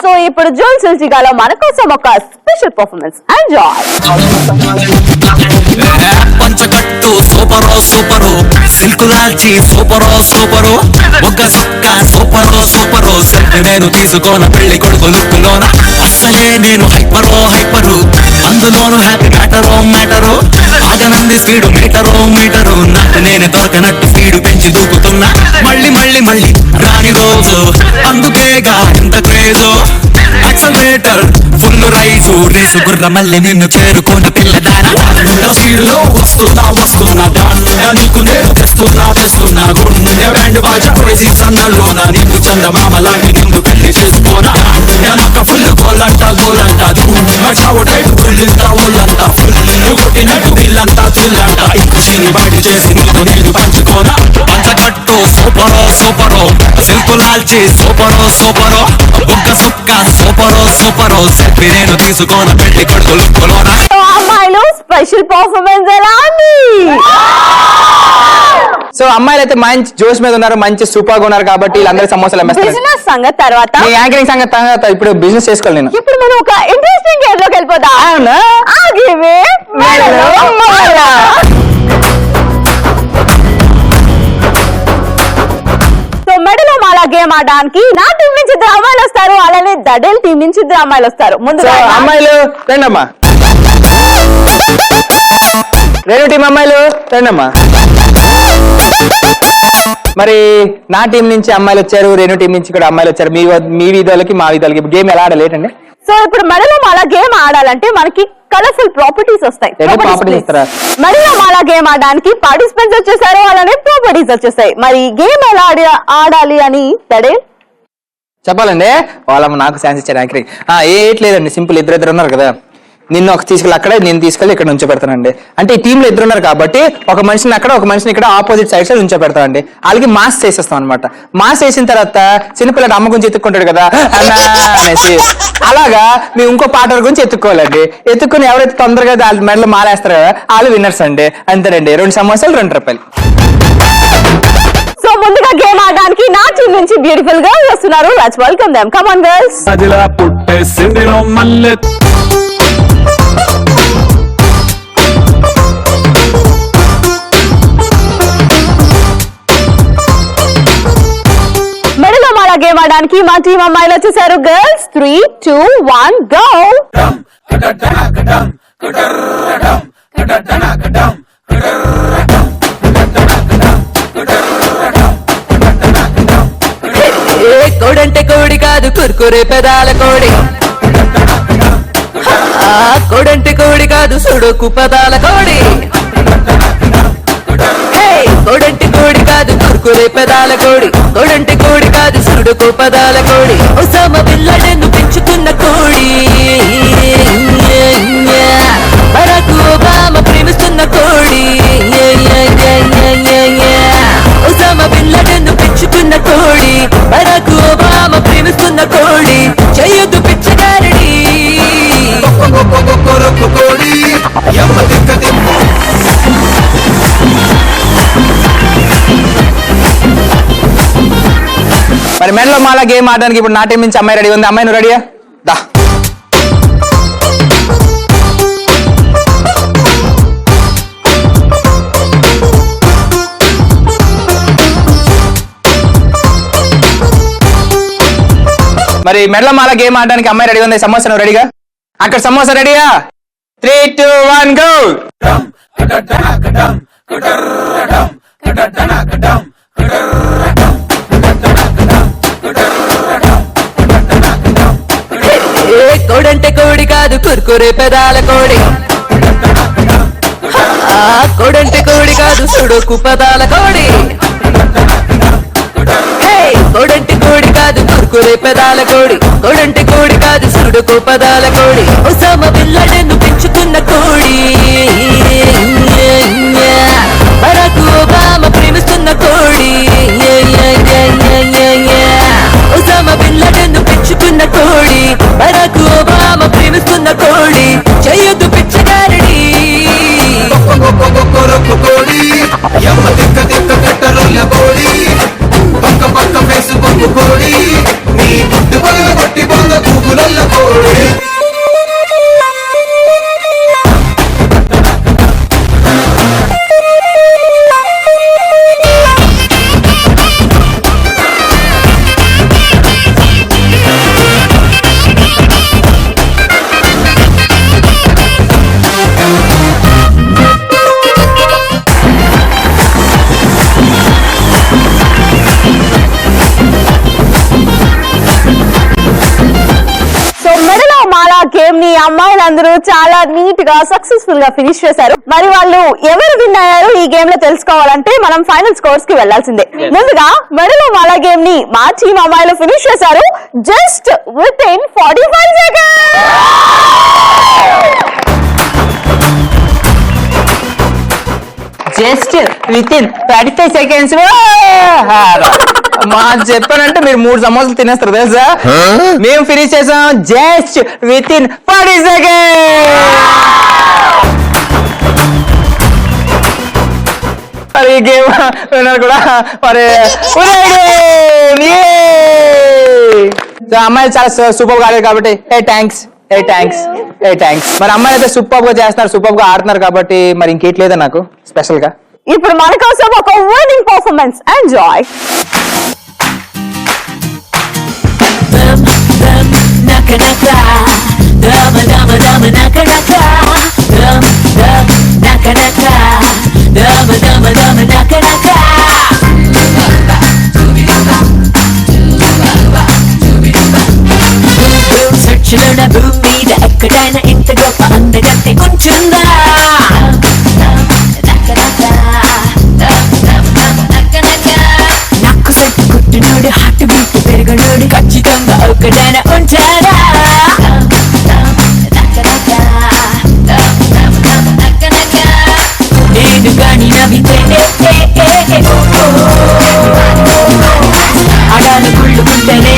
Speaker 4: సో ఇప్పుడు జోన్ సిల్జిగాలో మన కోసం ఒక స్పెషల్ పర్ఫార్మెన్స్ ఎంజాయ్.
Speaker 5: పంచకట్టు సూపరో సిల్కు లాల్చి సూపరో ఒక్క సొక్క సూపరో సెట్ నేను తీసుకోన పెళ్లి కొడుకు లుక్కులోన అసలే నేను హైపరు అందులోను హ్యాపీ మ్యాటరు ఆగనంది స్పీడు మీటరు నాకు నేనే దొరకనట్టు స్పీడు పెంచి దూకుతున్నా మళ్ళీ రాని రోజు అందుకేగా ఇంత క్రేజో యాక్సలరేటర్ ఫుల్ రైజు రేసు గుర్ర మళ్ళీ నిన్ను చేరుకున్న పిల్లదానా స్పీడులో వస్తున్నా నీకు నేను తెస్తున్నా గుండె బ్యాండ్ బాజా క్రేజీ సన్నల్లోన నీకు చందమామలాంటి నిన్ను పెళ్లి చేసుకోనా నక్క ఫుల్ గోలంట మచావు టైట్ తుల్లింతా ఊళ్ళంతా ఫుల్ కొట్టినట్టు వీళ్ళంతా తుల్లంట ఇంకుని బాటి చేసి నీకు నేను పంచుకోనా పంచకట్టు సూపరో సిల్కు లాల్చి సూపరో బుగ్గ సుక్క సూపరో సెల్ఫీ నేను తీసుకోన పెళ్లి కొడుకు లుక్కులోన.
Speaker 4: అమ్మాయిలు స్పెషల్ పర్ఫార్మెన్స్ ఎలా ఉంది?
Speaker 3: సో అమ్మాయిలు అయితే మంచి జోష్ మీద ఉన్నారు, మంచి సూపర్ గా ఉన్నారు కాబట్టి వీళ్ళందరూ సమోసాలు అమ్మేస్తారు.
Speaker 4: బిజినెస్ సంగతి తర్వాత,
Speaker 3: యాంకరింగ్ సంగతి తర్వాత, ఇప్పుడు బిజినెస్ చేసుకోవాలి నేను.
Speaker 4: ఇప్పుడు మనం ఒక ఇంట్రెస్టింగ్ గేమ్ లోకి వెళ్ళిపోదాం.
Speaker 3: అవునా?
Speaker 4: ఆగివే మెడలో మాల. ఆడడానికి నా టీం నుంచి 2 అమ్మాయిలు వస్తారు, అలానే దడేల్ టీం నుంచి 2 అమ్మాయిలు వస్తారు.
Speaker 3: సో
Speaker 4: ముందుగా
Speaker 3: అమ్మాయిలు రండమ్మా, రేణు టీం అమ్మాయిలు రండమ్మా. మరి నా టీం నుంచి అమ్మాయిలు వచ్చారు, రేణు టీం నుంచి కూడా అమ్మాయిలు వచ్చారు. మీ వీధులకి మా వీధులకి గేమ్ ఎలా ఆడలేటండి?
Speaker 4: సో ఇప్పుడు మరిలో మాలా గేమ్ ఆడాలంటే మనకి కలర్ఫుల్ ప్రాపర్టీస్ వస్తాయి. మరిలో మాలా గేమ్ ఆడడానికి పార్టిసిపెంట్స్ వచ్చేసారు, అలానే ప్రాపర్టీస్ వచ్చేసాయి. మరి గేమ్ ఎలా ఆడాలి అని తడే
Speaker 3: చెప్పాలండి. వాళ్ళమ్మ నాకు ఛాన్స్ ఇచ్చారు యాంకరింగ్. ఏట్లేదండి, సింపుల్. ఇద్దరు ఉన్నారు కదా, నిన్ను ఒక తీసుకెళ్ళి అక్కడే, నేను తీసుకెళ్ళి ఇక్కడ నుంచో పెడతానండి. అంటే ఈ టీంలో 2 ఉన్నారు కాబట్టి ఒక మనిషిని అక్కడ, ఒక మనిషిని ఇక్కడ ఆపోజిట్ సైడ్స్ లో నుంచో పెడతామండి. వాళ్ళకి మాస్ చేసేస్తాం అనమాట. మాస్ చేసిన తర్వాత చిన్నపిల్లడు అమ్మ గురించి ఎత్తుక్కుంటాడు కదా అన్నా అనేసి, అలాగా మేము ఇంకో పార్ట్నర్ గురించి ఎత్తుక్కోవాలండి. ఎత్తుక్కుని ఎవరైతే తొందరగా వాళ్ళ మెడలో మాలేస్తారు కదా వాళ్ళు విన్నర్స్ అండి. అంతేనండి. 2 సమోసాలు 2 రూపాయలు.
Speaker 4: సో ముందుగా గేమ్ ఆడడానికి నా టీం నుంచి బ్యూటిఫుల్ గర్ల్స్ వస్తున్నారు. Let's welcome them. Come on girls. మెడలో మాలా గేమ్ ఆడడానికి మా టీం అమ్మాయిలు వచ్చేసారు. Girls 3, 2, 1 go.
Speaker 5: కోడంటే కోడి కాదు కుర్కురే పెదాల కోడి, కోడంటే కోడి కాదు సుడుకు పదాల కోడి. కోడంటే కోడి కాదు కుర్కురే పెదాల కోడి, కోడంటే కోడి కాదు సుడుకు పదాల కోడి. ఒసామ బిల్లడెన్ను పెంచుకున్న కోడి, బరాక్ ఒబామా ప్రేమిస్తున్న కోడి. ఒసామ బిల్లడెన్ను పెంచుకున్న కోడి, బరాక్ ఒబామా ప్రేమిస్తున్న కోడి. చెయ్యొద్దు పిచ్చగారడి కోడి.
Speaker 3: మరి మెడలో మాలా గేమ్ ఆడడానికి ఇప్పుడు నా టీం నుంచి అమ్మాయి రెడీ ఉంది. అమ్మాయి నువ్వు రెడీయా? దా. మరి మెడలో మాలా గేమ్ ఆడడానికి అమ్మాయి రెడీ ఉంది. సమోసా నువ్వు రెడీగా? అక్కడ సమోసా రెడీయా? 3, 2, 1 గో.
Speaker 5: కోడంటే కోడి కాదు కుర్కురే పెదాల కోడి, కోడంటే కోడి కాదు సుడుకు పదాల కోడి. కోడంటే కోడి కాదు కుర్కురే పెదాల కోడి, కోడంటే కోడి కాదు సుడుకు పదాల కోడి. ఒసామ బిల్లడెన్ను పెంచుకున్న కోడి, బరాక్ ఒబామా ప్రేమిస్తున్న కోడి. ఒసామ బిల్లడెన్ను పెంచుకున్న కోడి, బరాక్ ఒబామా ప్రేమిస్తున్న కోడి. చెయ్యొద్దు పిచ్చగారడి
Speaker 8: కోడి, ఎమ్మ తిక్క తిక్క కట్టరుల కోడి, పక్క పక్క ఫేస్బుక్ కోడి, నీ పుట్టు పగల కొట్టి పొంద కూకులల్ల కోడి.
Speaker 4: గేమ్ ని అమ్మాయిలందరూ చాలా నీట్ గా సక్సెస్ఫుల్ గా ఫినిష్ చేశారు. మరి వాళ్ళు ఎవరు విన్ అయ్యారు ఈ గేమ్ లో తెలుసుకోవాలంటే మనం ఫైనల్ స్కోర్స్ కి వెళ్లాల్సిందే. ముందుగా మెడలో మాలా గేమ్ ని మా టీం అమ్మాయిలు ఫినిష్ చేశారు just with in 45 seconds.
Speaker 3: Just with in 35 seconds మా చెప్పానంటే మీరు 3 సమోసాలు తినేస్తారు తెలుసా. మేము ఫినిష్ చేసాం జస్ట్ విత్ ఇన్ 40 సెకండ్స్. మరి ఈ గేమ్ కూడా మరి అమ్మాయిలు చాలా సూపర్ గా ఆడారు కాబట్టి థ్యాంక్స్. మరి అమ్మాయిలు అయితే సూపర్ గా చేస్తున్నారు, సూపర్ గా ఆడుతున్నారు కాబట్టి మరి ఇంకేట్లేదా నాకు స్పెషల్ గా.
Speaker 4: ఇప్పుడు మన కోసం ఒక winnowing performance enjoy.
Speaker 5: naka naka dama dama dama naka naka dama dama naka naka dama dama dama naka naka సెర్చ్లోన భూమి మీద ఎక్కడైనా ఇంత గొప్ప అందగత్తె ఉంటుందా నాకు సెట్ కుట్టినోడు హార్ట్ బీట్ పెరగనోడు ఖచ్చితంగా ఒక్కడైనా ఉంటాడా నేను గాని నవ్వితే అడాలు కుళ్ళుకుంటేనే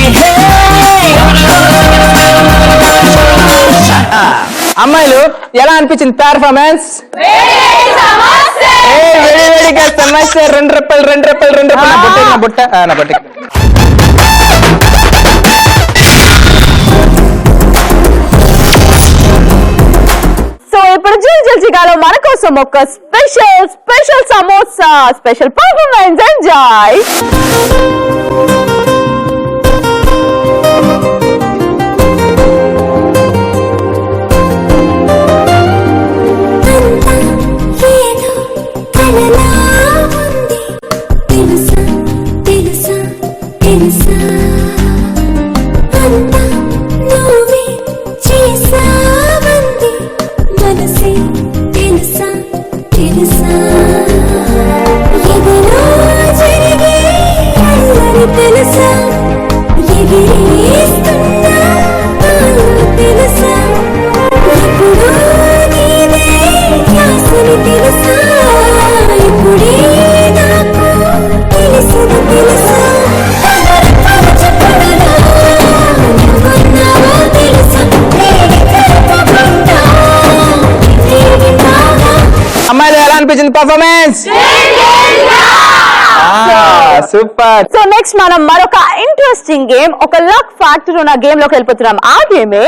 Speaker 3: అమ్మాయిలు ఎలా అనిపించింది పెర్ఫార్మెన్స్? వేడిగా సమస్య 2 రూపాయలు నా బుట్ట
Speaker 4: సో ఇప్పుడు జల్జీగాలో మన కోసం ఒక special samosa special performance enjoy.
Speaker 3: అమ్మాయిలు ఎలా అనిపించింది పర్ఫార్మెన్స్? సూపర్.
Speaker 4: సో నెక్స్ట్ మనం మరొక ఇంట్రెస్టింగ్ గేమ్, ఒక లక్ ఫ్యాక్టర్ ఉన్న గేమ్ లోకి వెళ్ళిపోతున్నాం. ఆ గేమే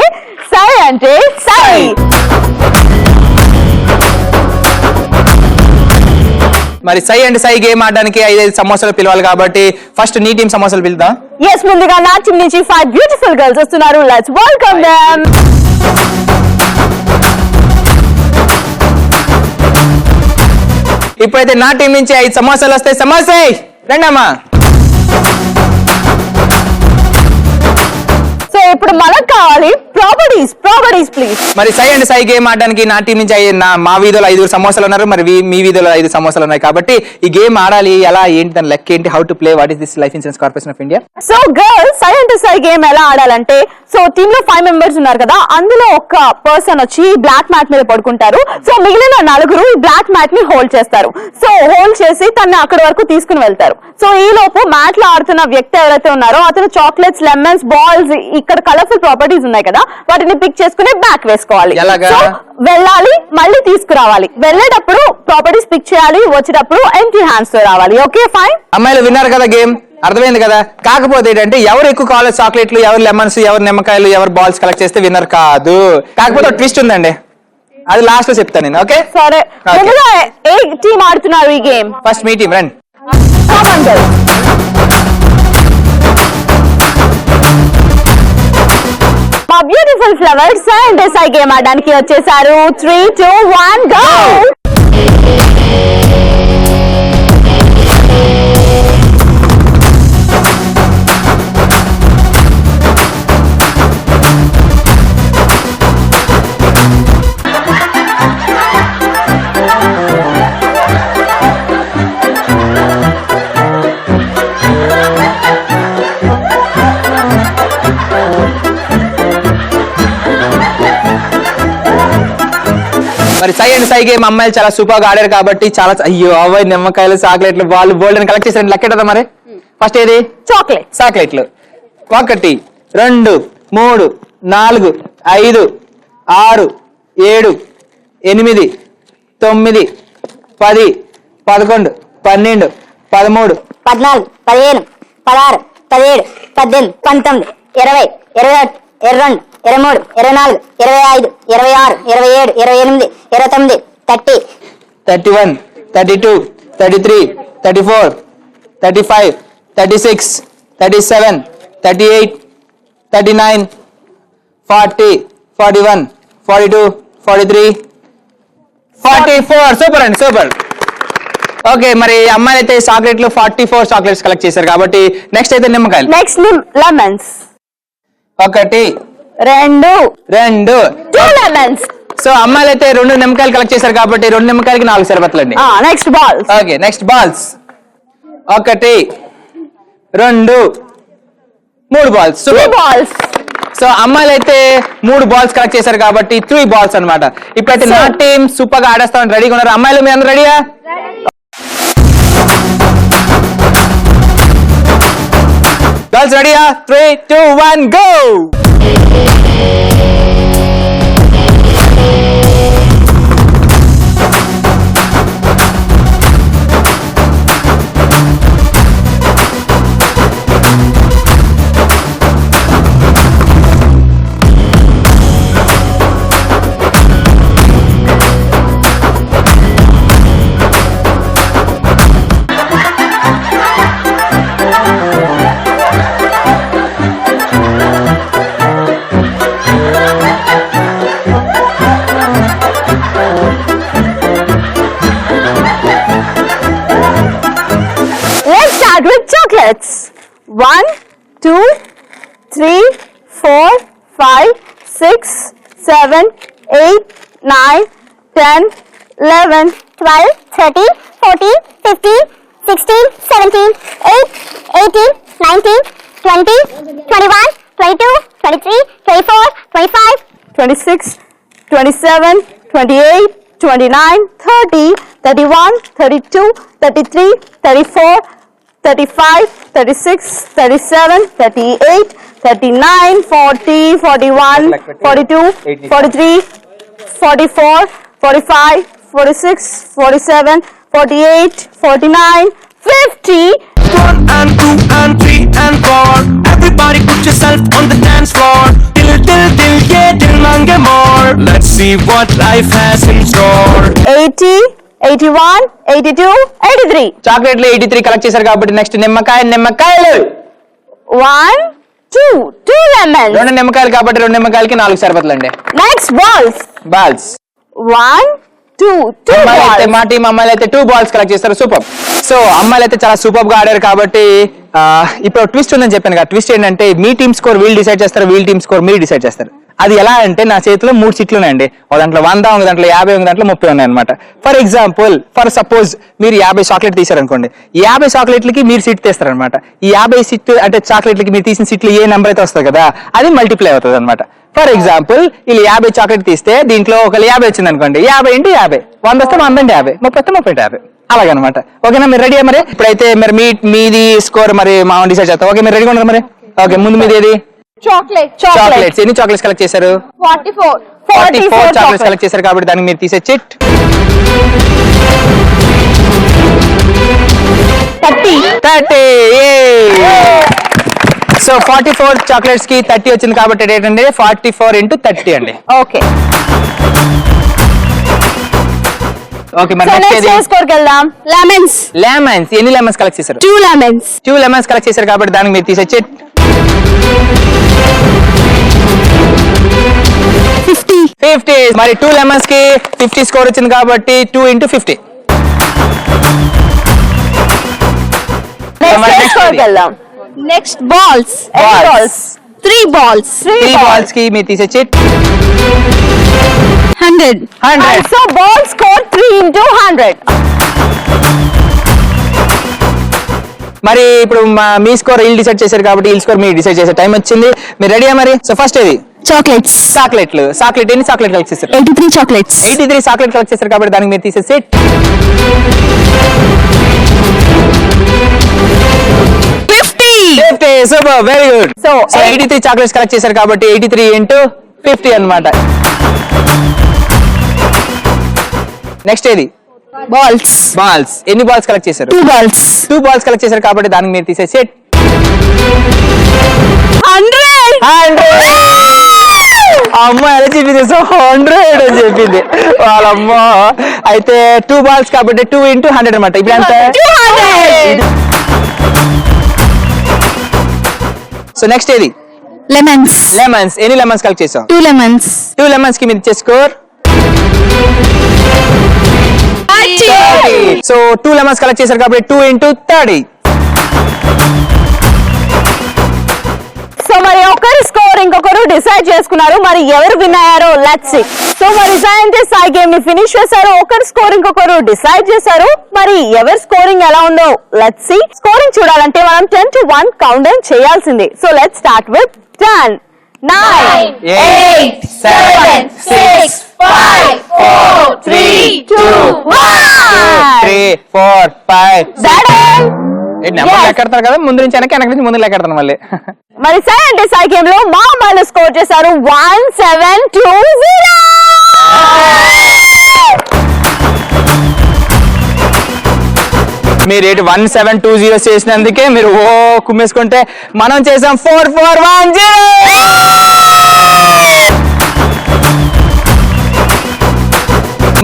Speaker 4: సై అంటే సై.
Speaker 3: మరి సై అండ్ సై గేమ్ ఆడడానికి 5 సమోసాలు పిలవాలి కాబట్టి ఫస్ట్ నీ టీం సమోసాలు పిలుద్దాం.
Speaker 4: ఎస్, ముందుగా నా టీం నుంచి 5 బ్యూటిఫుల్ గర్ల్స్ వస్తున్నారు. Let's welcome them.
Speaker 3: ఇప్పుడైతే నా టీం నుంచి 5 సమోసాలు వస్తాయి. సమోసే రండమ్మా.
Speaker 4: సో ఇప్పుడు మనకు కావాలి ప్రాపర్టీస్ ప్లీజ్.
Speaker 3: మరి సై అండ్ సై గేమ్ ఆడడానికి నా టీం నుంచి మా వీధిలో 5 సమోసాలు ఉన్నారు, మరి మీ వీధిలో 5 సమోసాలు ఉన్నాయి. కాబట్టి ఈ గేమ్ ఆడాలి ఎలా, ఏంటి దాని లెక్క ఏంటి, how to play, what is this Life Insurance Corporation of India.
Speaker 4: So girls, సై అండ్ సై గేమ్ ఎలా ఆడాలంటే, సో టీమ్ లో 5 మెంబర్స్ ఉన్నారు కదా, అందులో ఒక పర్సన్ వచ్చి బ్లాక్ మ్యాట్ మీద పడుకుంటారు. సో మిగిలిన 4 ఈ బ్లాక్ మ్యాట్ ని హోల్డ్ చేస్తారు. సో హోల్డ్ చేసి తనని అక్కడి వరకు తీసుకుని వెళ్తారు. సో ఈ లోపు మ్యాట్ లో ఆడుతున్న వ్యక్తి ఎవరైతే ఉన్నారో అతను చాక్లెట్స్, లెమన్స్, బాల్స్, ఇక్కడ కలర్ఫుల్ ప్రాపర్టీస్ ఉన్నాయి కదా, వాటిని పిక్ చేసుకుని బ్యాక్ వేసుకోవాలి. సో వెళ్ళాలి, మళ్ళీ తీసుకురావాలి. వెళ్ళేటప్పుడు ప్రాపర్టీస్ పిక్ చేయాలి, వచ్చేటప్పుడు ఎంటీ హ్యాండ్స్ తో రావాలి. Okay fine.
Speaker 3: అమ్మాయిలు విన్నారు కదా గేమ్, అర్థమైంది కదా. కాకపోతే ఏంటంటే ఎవరు ఎక్కువ కాలేజ్ చాక్లెట్లు, ఎవరు లెమన్స్, ఎవరు నిమ్మకాయలు, ఎవరు బాల్స్ కలెక్ట్ చేస్తే విన్నర్ కాదు. కాకపోతే ట్విస్ట్ ఉందండి, అది లాస్ట్ లో చెప్తాను నేను. ఓకే
Speaker 4: సరే, ముందుగా ఏ టీం ఆడుతున్నారు ఈ గేమ్?
Speaker 3: ఫస్ట్ మీ టీం రండి.
Speaker 4: మా బ్యూటిఫుల్ ఫ్లవర్స్ అండ్ సై గేమ్ ఆడడానికి వచ్చేసారు. 3, 2, 1 గో.
Speaker 3: మరి సై అండ్ సై గేమ్ అమ్మాయిలు చాలా సూపర్ గా ఆడారు కాబట్టి చాలా అయ్యో అవ్వ నిమ్మకాయలు, చాక్లెట్లు, వాళ్ళు బోల్డ్ కలెక్ట్ చేసి లెక్కెట్టదా. మరి ఫస్ట్ ఏది? చాక్లెట్లు. 1, 2, 3, 4, 5, 6, 7, 8, 9, 10, 11, 12, 13, 14,
Speaker 10: 15, 16, 17, 18, 19, 20, 21, 22, 23, 24, 25, 26, 27, 28, 29, 30,
Speaker 3: 31, 32, 33, 34, 35, 36, 37, 38, 39, 40, 41, 42, 43, 44. సూపర్ అండి, సూపర్. ఓకే, మరి అమ్మాయిలు అయితే చాక్లెట్లు 44 చాక్లెట్స్ కలెక్ట్ చేశారు కాబట్టి నెక్స్ట్ అయితే నిమ్మకాయలు.
Speaker 4: Next lemons.
Speaker 3: 1,
Speaker 4: 2,
Speaker 3: 2.
Speaker 4: 2 lemons.
Speaker 3: సో అమ్మాయిలు అయితే 2 నిమ్మకాయలు కలెక్ట్ చేశారు కాబట్టి 2 నిమ్మకాయలకి 4 షర్బత్లండి.
Speaker 4: Next balls.
Speaker 3: Okay, next balls. 1, 2, 3 balls.
Speaker 4: 3 balls.
Speaker 3: So అమ్మాయిలు అయితే 3 బాల్స్ కలెక్ట్ చేశారు కాబట్టి 3 బాల్స్ అన్నమాట. ఇప్పుడైతే నా టీం సూపర్ గా ఆడేస్తామని రెడీగా ఉన్నారు. అమ్మాయిలు మీ అందరూ రెడీయా? గర్ల్స్ రెడీయా? 3, 2, 1 go.
Speaker 4: Let's start with chocolates. 1, 2, 3, 4, 5, 6, 7, 8, 9, 10, 11,
Speaker 10: 12, 13, 14, 15, 16, 17, 18, 19, 20, 21, 22, 23, 24, 25,
Speaker 4: 26, 27, 28, 29, 30, 31, 32, 33, 34, 35, 36, 37, 38, 39, 40, 41, 42, 43, 44, 45, 46, 47, 48, 49, 50.
Speaker 5: 1 and 2 and 3 and 4. Everybody put yourself on the dance floor. Till, yeah, till mange more. Let's see what life has in store.
Speaker 4: 80, 81, 82, 83.
Speaker 3: చాక్లెట్లు 83 కలెక్ట్ చేశారు కాబట్టి నెక్స్ట్ నిమ్మకాయలు.
Speaker 4: 1, 2 lemons.
Speaker 3: 2 నిమ్మకాయలు కాబట్టి 2 నిమ్మకాయలకి 4 షర్బత్లు అండి.
Speaker 4: Next balls.
Speaker 3: బాల్స్.
Speaker 4: 1, 2
Speaker 3: అమ్మాయిలు అయితే
Speaker 4: balls.
Speaker 3: మా టీం అమ్మాయిలు అయితే 2 బాల్స్ కలెక్ట్ చేస్తారు. సూపర్. సో అమ్మాయిలు అయితే చాలా సూపర్ గా ఆడారు కాబట్టి ఇప్పుడు ట్విస్ట్ ఉందని చెప్పాను కదా. ట్విస్ట్ ఏంటంటే మీ టీమ్ స్కోర్ వీళ్ళు డిసైడ్ చేస్తారు, వీళ్ళ టీమ్ స్కోర్ మీరు డిసైడ్ చేస్తారు. అది ఎలా అంటే నా చేతిలో 3 సీట్లు ఉన్నాయండి. ఒక దాంట్లో 100, ఒక దాంట్లో 50, ఒక దాంట్లో 30 ఉన్నాయి అనమాట. ఫర్ ఎగ్జాంపుల్, ఫర్ సపోజ్ మీరు 50 చాక్లెట్ తీసారనుకోండి, 50 చాక్లెట్లకి మీరు సీట్ తీస్తారనమాట. ఈ 50 సీట్ అంటే చాక్లెట్లకి మీరు తీసిన సీట్లు ఏ నెంబర్ అయితే వస్తుంది కదా, అది మల్టిప్లై అవుతుంది అనమాట. ఫర్ ఎగ్జాంపుల్, వీళ్ళు 50 చాక్లెట్ తీస్తే దీంట్లో ఒక 50 వచ్చింది అనుకోండి, 50 × 50, 100 వస్తే 100 × 50, 30 వస్తే 30 × 50, అలాగనమాట. ఓకేనా, మీరు రెడీయా? మరి ఇప్పుడైతే మరి మీది స్కోర్ మరి మా డిసైడ్ చేస్తాం. ఓకే, మీరు రెడీగా ఉన్నారు మరి? ఓకే, ముందు మీది ఏది? చాక్లెట్స్. ఎన్ని చాక్లెట్స్ కలెక్ట్ చేశారు? 44 చాక్లెట్స్ కలెక్ట్ చేశారు కాబట్టి దానికి మీరు తీసే చిట్ 30. సో 44 చాక్లెట్స్ కి 30 వచ్చింది కాబట్టి ఏంటంటే 44 × 30 అండి.
Speaker 4: ఓకే,
Speaker 3: ఓకే, మరి
Speaker 4: సో
Speaker 3: నెక్స్ట్
Speaker 4: నెక్స్ట్
Speaker 3: ఏది?
Speaker 4: స్కోర్ కి వెళ్దాం. లెమన్స్.
Speaker 3: లెమన్స్. ఎన్ని లెమన్స్ కలెక్ట్ చేశారు?
Speaker 4: 2 lemons.
Speaker 3: 2 లెమన్స్ కలెక్ట్ చేశారు కాబట్టి దానికి మీరు తీసే చిట్ 50. మరి 2 లెమన్స్ కి 50 స్కోర్ వచ్చింది కాబట్టి 2 × 50.
Speaker 4: నెక్స్ట్ స్కోర్ కి వెళ్దాం.
Speaker 6: Next balls.
Speaker 4: balls.
Speaker 6: 3 balls.
Speaker 3: 3 balls కి మీరు తీసే చిట్
Speaker 6: 100.
Speaker 3: 100.
Speaker 4: So ball score 3 × 100.
Speaker 3: మరి ఇప్పుడు మీ స్కోర్ వీళ్ళు డిసైడ్ చేశారు కాబట్టి వీళ్ళ స్కోర్ మీరు డిసైడ్ చేసే టైం వచ్చింది. మీరు రెడీయా మరి? సో ఫస్ట్ ఏది?
Speaker 6: చాక్లెట్స్.
Speaker 3: చాక్లెట్ ఎన్ని చాక్లెట్ కలెక్ట్ చేశారు?
Speaker 6: 83 చాక్లెట్స్.
Speaker 3: 83 చాక్లెట్ కలెక్ట్ చేశారు కాబట్టి దానికి మీరు తీసే set 50. Super, very good. So 83 chocolates collect చేశారు కాబట్టి 83 × 50 అన్నమాట. నెక్స్ట్ ఏది? బాల్స్. ఎన్ని బాల్స్ కలెక్ట్ చేశారు?
Speaker 6: 2 balls.
Speaker 3: 2 బాల్స్ కలెక్ట్ చేశారు కాబట్టి దానికి మీరు తీసే సెట్
Speaker 4: 100.
Speaker 3: అమ్మ ఎలా చెప్పింది? 100 అని చెప్పింది వాళ్ళమ్మ. అయితే 2 బాల్స్ కాబట్టి 2 × 100 అనమాట. ఇప్పుడు ఎంత?
Speaker 4: 200.
Speaker 3: సో నెక్స్ట్ ఏది? లెమన్స్ ఎన్ని లెమన్స్ కలెక్ట్ చేసావు?
Speaker 9: 2 lemons.
Speaker 3: 2 లెమన్స్ కి మీరు ఇచ్చే స్కోర్ సో 2 లెమన్స్ కలెక్ట్ చేశారు కాబట్టి 2 into 30.
Speaker 4: సో మరి ఒకరి స్కోర్ ఇంకొకరు డిసైడ్ చేసుకున్నారు. మరి ఎవరు విన్ అయ్యారో లెట్స్ సీ. సో మరి సాయి గేమ్ ని ఫినిష్ చేశారు. ఒకరి స్కోర్ ఇంకొకరు డిసైడ్ చేశారు. మరి ఎవరి స్కోరింగ్ ఎలా ఉందో లెట్స్ సీ. స్కోరింగ్ చూడాలంటే మనం 10 to 1 కౌంట్ డౌన్ చేయాల్సిందే. So let's start with 10, 9,
Speaker 3: 8, 7, 6, 5, 4, 3, 2, 1. 3, 4, 5. Number లెక్కెడతారు కదా, ముందు నుంచి వెనక నుంచి ముందు లెక్కెడతాను మళ్ళీ.
Speaker 4: మరి సాయి గేమ్ లో మా అమ్మాయిలు స్కోర్ చేశారు 1720.
Speaker 3: మీరు 1720 చేసినందుకే మీరు కుమ్మేసుకుంటే మనం చేసాం 4410.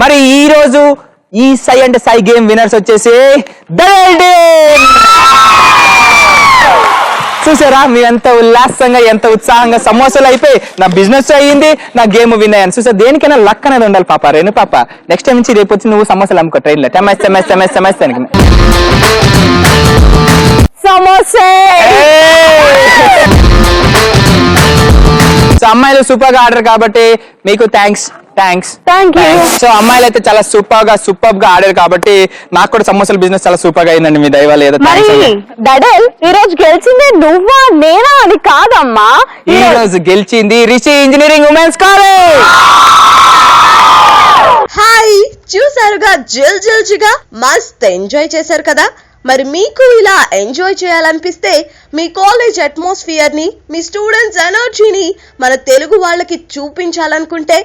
Speaker 3: మరి ఈ రోజు ఈ సాయి గేమ్ విన్నర్స్ వచ్చేసి చూసారా, మీరు ఎంత ఉల్లాసంగా ఎంత ఉత్సాహంగా సమోసాలు అయిపోయి నా బిజినెస్ అయ్యింది, నా గేమ్ విన్ అయ్యాను. చూసారు, దేనికైనా లక్ అనేది ఉండాలి పాప. రేణు పాప, నెక్స్ట్ టైం నుంచి రేపు వచ్చి నువ్వు సమోసాలు అమ్ముకో ట్రైన్లో. టమస్
Speaker 4: సమోసే.
Speaker 3: సో అమ్మాయిలు సూపర్ గా ఆడారు కాబట్టి మీకు థ్యాంక్ యూ. సో అమ్మాయిలు అయితే చాలా సూపర్ గా ఆడారు కాబట్టి నాకు కూడా సమోసాల బిజినెస్ చాలా సూపర్ గా అయిందండి మీ దయ వల్ల. ఏదో
Speaker 4: డడల్ ఈ రోజు గెలిచింది నువ్వా నేనా అని కాదమ్మా,
Speaker 3: ఈ రోజు గెలిచింది Rishi engineering women's college.
Speaker 11: Hi, చూసారుగా జిల్జిల్జిగా మస్త్ ఎంజాయ్ చేశారు కదా. మరి మీకు ఇలా ఎంజాయ్ చేయాలనిపిస్తే మీ కాలేజ్ అట్మాస్ఫియర్ ని, మీ స్టూడెంట్స్ ఎనర్జీని మన తెలుగు వాళ్ళకి చూపించాలనుకుంటే,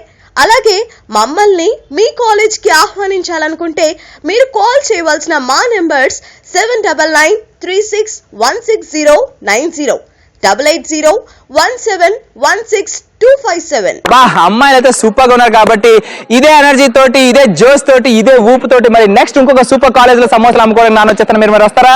Speaker 11: అలాగే మమ్మల్ని మీ కాలేజ్ కి ఆహ్వానించాలనుకుంటే మీరు కాల్ చేయవలసిన మా నెంబర్స్ 7993616090, 8801716257.
Speaker 3: అమ్మాయిలు అయితే సూపర్ గా ఉన్నారు కాబట్టి ఇదే ఎనర్జీ తోటి, ఇదే జోష్ తోటి, ఇదే ఊపు తోటి మరి నెక్స్ట్ ఇంకొక సూపర్ కాలేజ్ లో సమోసాలు అమ్ముకోవడానికి నాన్న వచ్చేస్తాను. మీరు మరి వస్తారా?